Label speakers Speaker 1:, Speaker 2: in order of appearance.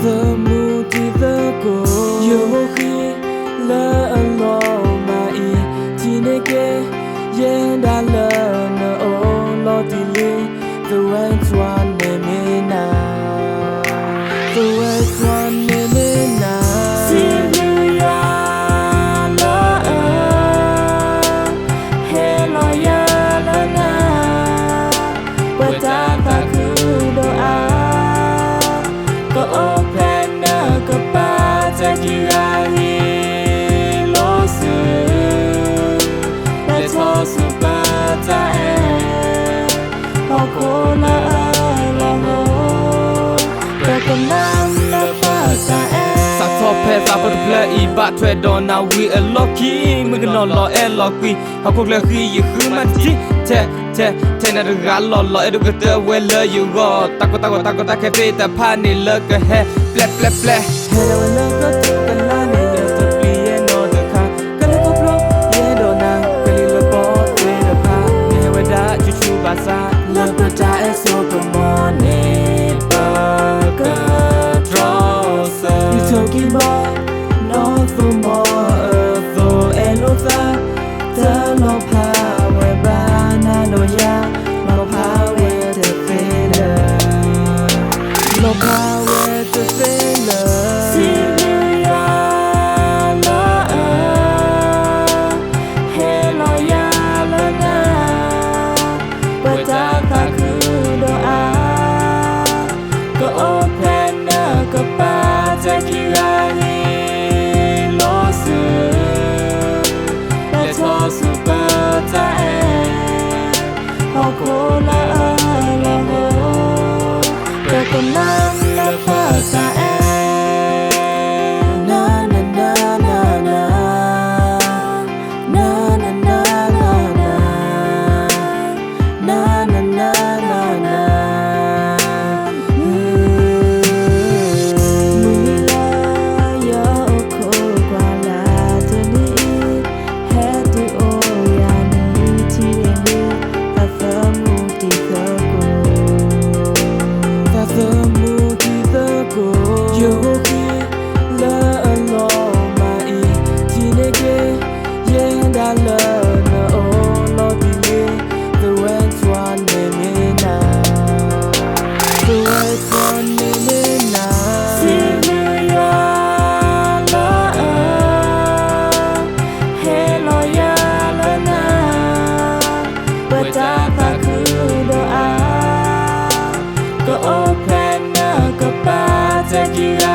Speaker 1: the mood the go yo he la allo mai tineke yenda la no lo dile the words one me na the words one me na see ya la hello ya la na but ta ku do a go open go pa ta ki ra ni lo su let's all super ta ho ko la la ho ta ka nam la pa ta sa to pe sa po play I ba thwe don na we a lucky me no lo e lucky ha ko le khi yi khu ma ti te na ga lo e do ke te we le you go ta ko ta ke te ta pha ni le ke he ple hello le ko to ka la ni le to pi e no de kha ka le ko pro ye do na ka le lo po te de pha me we da chu ba sa le ko ta e so ko morning burger draw so you talking about no for more for elo ta no power banana no ya no power the failure no power the failure see ya la hello ya la na but ta ku do a go open go pa ta ki ra ni lo su let's all super ta ho ko la la ho ka ko nam la pa ta na na na na na na na na na na na na na na Go open go pa ta ki ra